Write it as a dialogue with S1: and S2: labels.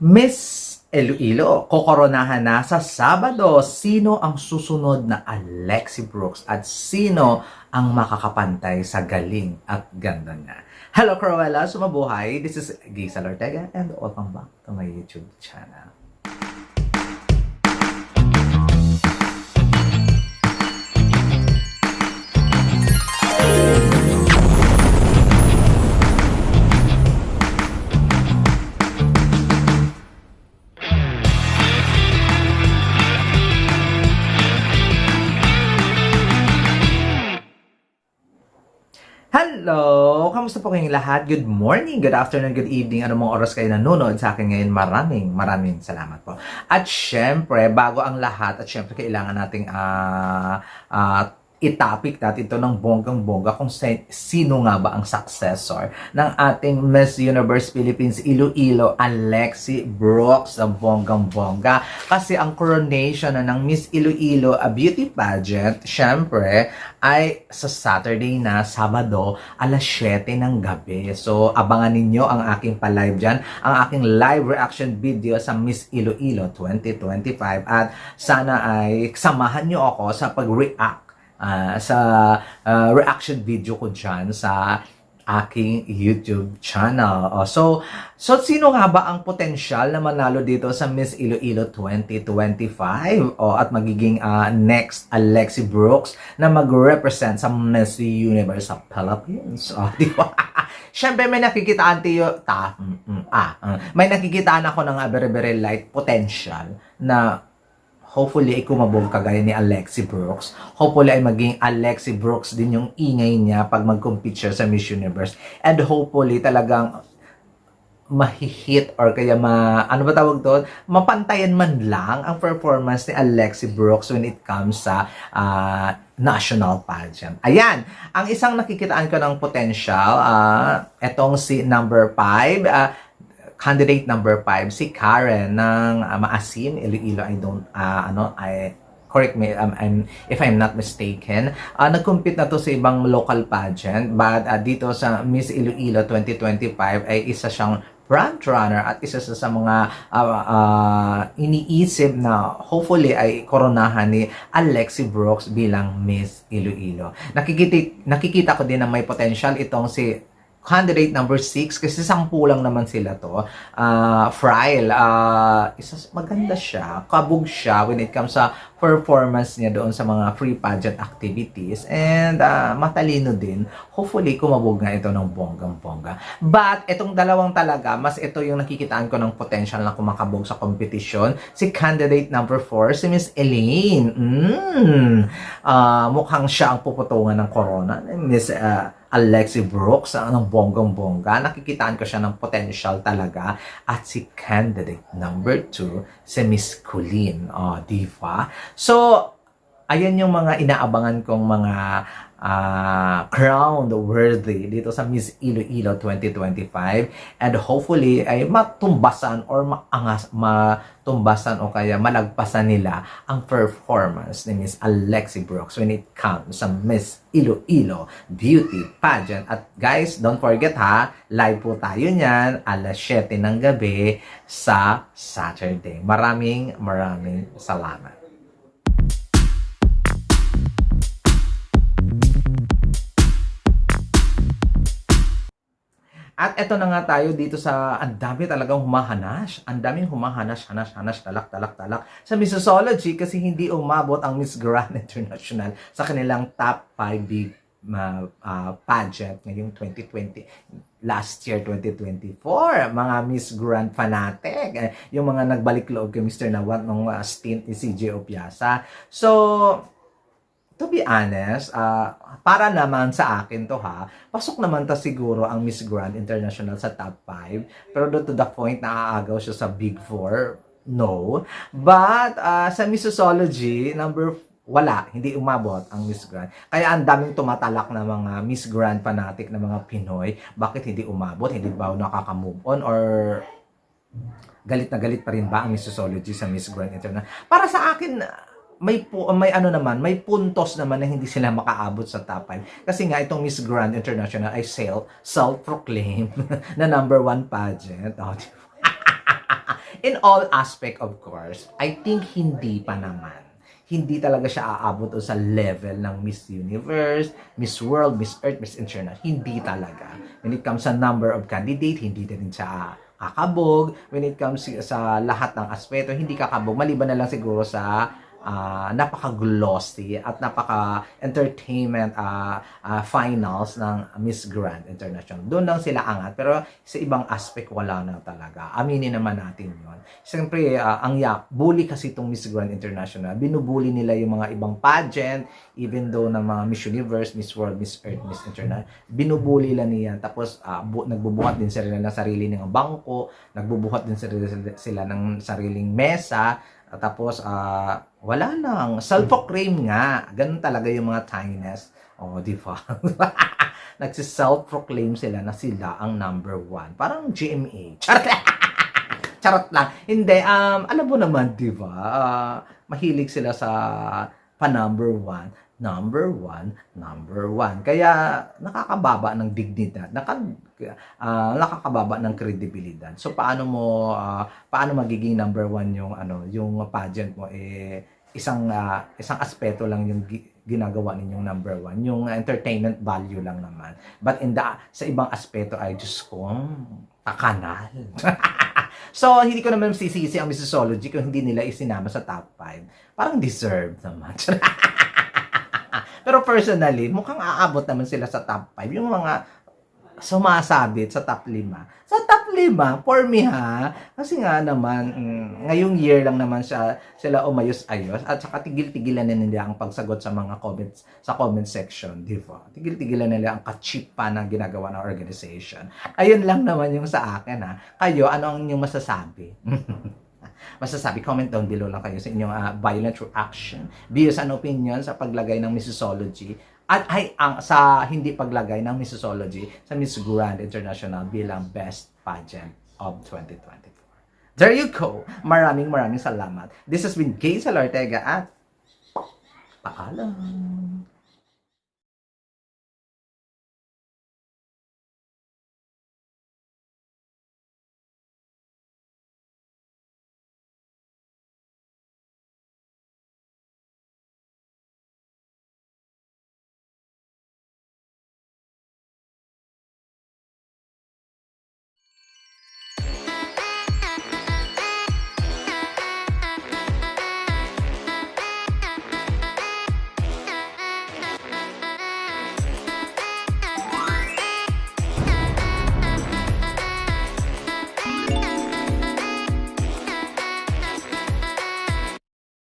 S1: Miss Iloilo, kokoronahan na sa Sabado. Sino ang susunod na Alexi Brooks at sino ang makakapantay sa galing at ganda niya? Hello, Cruella! Sumabuhay! This is Giselle Ortega and welcome back to my YouTube channel. Hello! Kamusta po kayong lahat? Good morning, good afternoon, good evening. Anong mga oras kayo nanonood sa akin ngayon? Maraming salamat po. At syempre, bago ang lahat, at syempre kailangan nating i-topic natin ito ng bonggang-bongga kung sino nga ba ang successor ng ating Miss Universe Philippines Iloilo, Alexi Brooks na bonggang-bongga. Kasi ang coronation na ng Miss Iloilo, a beauty pageant, syempre, ay sa Saturday na, Sabado, alas 7 ng gabi. So, abangan ninyo ang aking pa-live dyan, ang aking live reaction video sa Miss Iloilo 2025. At sana ay samahan nyo ako sa pag-react sa reaction video ko dyan sa aking YouTube channel. So sino nga ba ang potensyal na manalo dito sa Miss Iloilo 2025? At magiging next Alexi Brooks na mag-represent sa Miss Universe of Philippines. Di ba? Siyempre may nakikitaan may nakikitaan ako ng very light potential na hopefully ay kumabog kagaya ni Alexi Brooks. Hopefully ay maging Alexi Brooks din yung ingay niya pag mag-compete siya sa Miss Universe. And hopefully talagang mahihit or kaya ano ba tawag doon? Mapantayan man lang ang performance ni Alexi Brooks when it comes sa national pageant. Ayan, ang isang nakikitaan ko ng potential, etong si number 5, candidate number 5, si Karen ng Maasim, Iloilo. Correct me if I'm not mistaken. Nag-compete na to sa ibang local pageant, but dito sa Miss Iloilo 2025 ay isa siyang front runner at isa sa mga iniisip na hopefully ay koronahan ni Alexi Brooks bilang Miss Iloilo. Nakikita ko din na may potential itong si candidate number 6 kasi 10 lang naman sila to. Frail, maganda siya, kabog siya when it comes sa performance niya doon sa mga free pageant activities, and matalino din. Hopefully kumabog nga ito ng bonggang-bongga. But itong dalawang talaga, mas ito yung nakikitaan ko ng potential na kumakabog sa competition. Si candidate number 4, si Miss Elaine. Mukhang siya ang puputungan ng corona. Miss Alexi Brooks, ng bonggang-bongga. Nakikitaan ko siya ng potential talaga. At si candidate number 2, si Miss Colleen. Di ba? So, ayan yung mga inaabangan kong mga crown worthy dito sa Miss Iloilo 2025, and hopefully ay matumbasan or matumbasan o kaya malagpasan nila ang performance ni Miss Alexi Brooks when it comes sa Miss Iloilo Beauty Pageant. At guys, don't forget live po tayo niyan alas 7 ng gabi sa Saturday. Maraming salamat. At eto na nga tayo dito sa ang dami talagang humahanas. Ang daming humahanas, talak. Sa Missology kasi hindi umabot ang Miss Grand International sa kanilang top 5 big pageant ngayong 2020. Last year, 2024. Mga Miss Grand fanatic. Yung mga nagbalik loob kay Mr. Nawat nung stint ni CJ Opiasa. So, to be honest, para naman sa akin to pasok naman ta siguro ang Miss Grand International sa top 5. Pero to the point na aagaw siya sa Big 4, no. But sa Missology, hindi umabot ang Miss Grand. Kaya ang daming tumatalak na mga Miss Grand fanatic na mga Pinoy. Bakit hindi umabot? Hindi ba nakaka-move on? Or galit na galit pa rin ba ang Missology sa Miss Grand International? Para sa akin, may puntos naman na hindi sila makaabot sa top 5. Kasi nga itong Miss Grand International ay self-proclaimed na number 1 pageant. In all aspect, of course, I think hindi pa naman. Hindi talaga siya aabot sa level ng Miss Universe, Miss World, Miss Earth, Miss International. Hindi talaga. When it comes sa number of candidate, hindi din siya kakabog. When it comes sa lahat ng aspeto, hindi kakabog. Maliban na lang siguro sa napaka-glossy at napaka-entertainment finals ng Miss Grand International. Doon lang sila angat. Pero sa ibang aspect, wala na talaga. Aminin naman natin yon. Siyempre, bully kasi itong Miss Grand International. Binubully nila yung mga ibang pageant, even though ng mga Miss Universe, Miss World, Miss Earth, Miss International. Binubully lang niyan. Tapos, nagbubuhat din sila ng sarili ng bangko, nagbubuhat din sila ng sariling mesa, tapos, wala lang. Self-proclaim nga. Ganun talaga yung mga tiness. O, di ba? Nagsi-self-proclaim sila na sila ang number one. Parang GMA. Charot lang. Hindi, alam mo naman, di ba? Mahilig sila sa pa-number one. Number one. Kaya, nakakababa ng dignidad. Nakakababa ng kredibilidad. So, paano magiging number one yung pageant mo? Isang aspeto lang yung ginagawa ninyong number one. Yung entertainment value lang naman. But sa ibang aspeto ay, Diyos ko, takanal. So, hindi ko naman sisisi ang Missology kung hindi nila isinama sa top 5. Parang deserved naman. Pero personally, mukhang aabot naman sila sa top 5. Yung mga sumasabit sa top 5. Sa top 5, for me ha, kasi nga naman, ngayong year lang naman sila umayos-ayos at saka tigil-tigilan na nila ang pagsagot sa mga comments, sa comment section, di ba? Tigil-tigilan nila ang ka-cheap pa na ginagawa ng organization. Ayun lang naman yung sa akin ha. Kayo, ano ang inyong masasabi? Comment down below lang kayo sa inyong violent reaction, views and opinion sa paglagay ng Missology at sa hindi paglagay ng Missology sa Miss Grand International bilang Best Pageant of 2024. There you go. Maraming salamat. This has been Gay Ortega at paalam.